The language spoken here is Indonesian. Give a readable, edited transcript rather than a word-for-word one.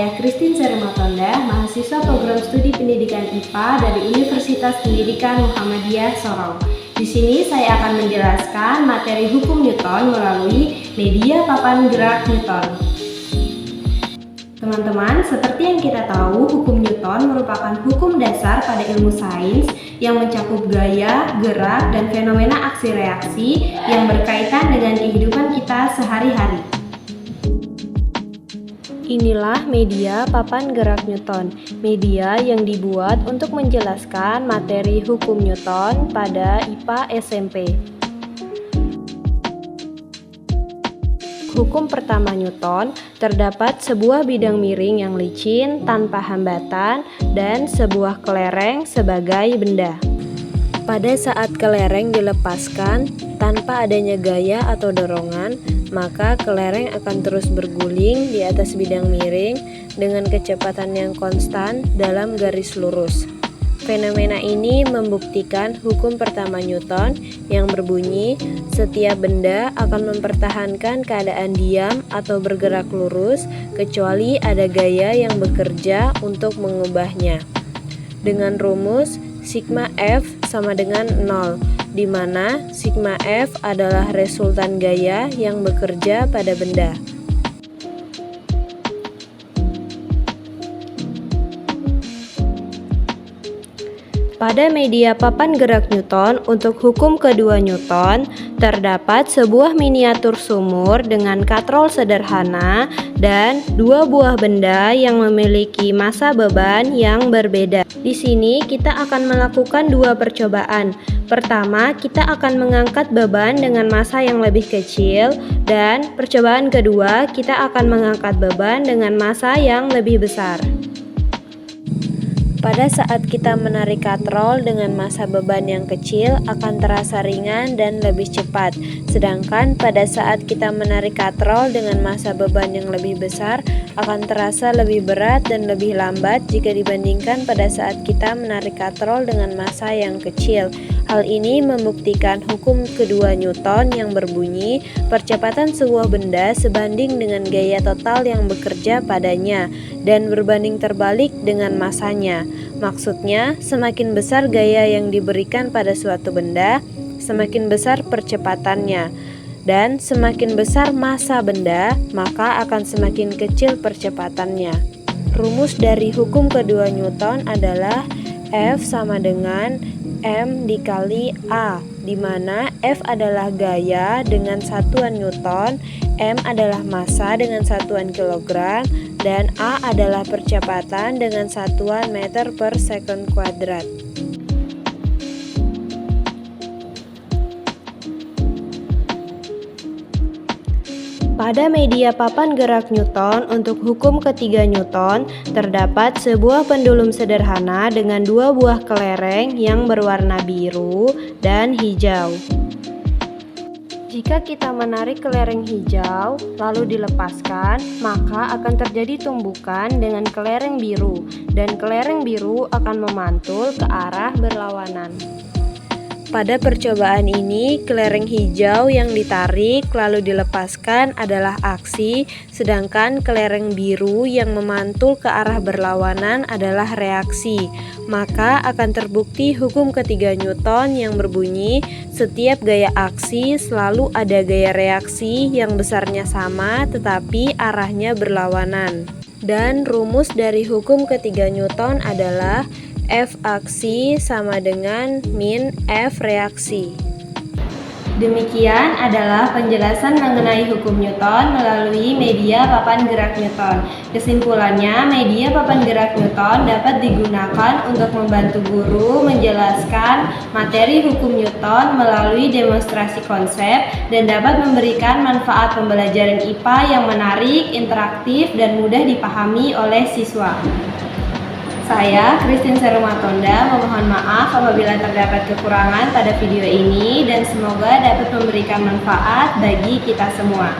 Saya Christine Sermatonda, mahasiswa program studi pendidikan IPA dari Universitas Pendidikan Muhammadiyah Sorong. Di sini saya akan menjelaskan materi hukum Newton melalui media papan gerak Newton. Teman-teman, seperti yang kita tahu, hukum Newton merupakan hukum dasar pada ilmu sains yang mencakup gaya, gerak, dan fenomena aksi reaksi yang berkaitan dengan kehidupan kita sehari-hari. Inilah media papan gerak Newton, media yang dibuat untuk menjelaskan materi hukum Newton pada IPA SMP. Hukum pertama Newton, terdapat sebuah bidang miring yang licin tanpa hambatan dan sebuah kelereng sebagai benda. Pada saat kelereng dilepaskan tanpa adanya gaya atau dorongan, maka kelereng akan terus berguling di atas bidang miring dengan kecepatan yang konstan dalam garis lurus. Fenomena ini membuktikan hukum pertama Newton yang berbunyi setiap benda akan mempertahankan keadaan diam atau bergerak lurus kecuali ada gaya yang bekerja untuk mengubahnya. Dengan rumus sigma F sama dengan 0, di mana sigma F adalah resultan gaya yang bekerja pada benda. Pada media papan gerak Newton untuk hukum kedua Newton, terdapat sebuah miniatur sumur dengan katrol sederhana dan dua buah benda yang memiliki massa beban yang berbeda. Di sini kita akan melakukan dua percobaan. Pertama, kita akan mengangkat beban dengan massa yang lebih kecil, dan percobaan kedua, kita akan mengangkat beban dengan massa yang lebih besar. Pada saat kita menarik katrol dengan massa beban yang kecil akan terasa ringan dan lebih cepat. Sedangkan pada saat kita menarik katrol dengan massa beban yang lebih besar akan terasa lebih berat dan lebih lambat jika dibandingkan pada saat kita menarik katrol dengan massa yang kecil. Hal ini membuktikan hukum kedua Newton yang berbunyi percepatan sebuah benda sebanding dengan gaya total yang bekerja padanya dan berbanding terbalik dengan massanya. Maksudnya, semakin besar gaya yang diberikan pada suatu benda, semakin besar percepatannya. Dan semakin besar massa benda, maka akan semakin kecil percepatannya. Rumus dari hukum kedua Newton adalah F sama dengan M dikali A, di mana F adalah gaya dengan satuan Newton, M adalah massa dengan satuan kilogram, dan A adalah percepatan dengan satuan meter per second kuadrat. Pada media papan gerak Newton untuk hukum ketiga Newton, terdapat sebuah pendulum sederhana dengan dua buah kelereng yang berwarna biru dan hijau. Jika kita menarik kelereng hijau lalu dilepaskan, maka akan terjadi tumbukan dengan kelereng biru, dan kelereng biru akan memantul ke arah berlawanan. Pada percobaan ini, kelereng hijau yang ditarik lalu dilepaskan adalah aksi, sedangkan kelereng biru yang memantul ke arah berlawanan adalah reaksi. Maka akan terbukti hukum ketiga Newton yang berbunyi setiap gaya aksi selalu ada gaya reaksi yang besarnya sama tetapi arahnya berlawanan. Dan rumus dari hukum ketiga Newton adalah F aksi sama dengan min F reaksi. Demikian adalah penjelasan mengenai hukum Newton melalui media papan gerak Newton. Kesimpulannya, media papan gerak Newton dapat digunakan untuk membantu guru menjelaskan materi hukum Newton melalui demonstrasi konsep dan dapat memberikan manfaat pembelajaran IPA yang menarik, interaktif, dan mudah dipahami oleh siswa. Saya, Christine Sermatonda, memohon maaf apabila terdapat kekurangan pada video ini dan semoga dapat memberikan manfaat bagi kita semua.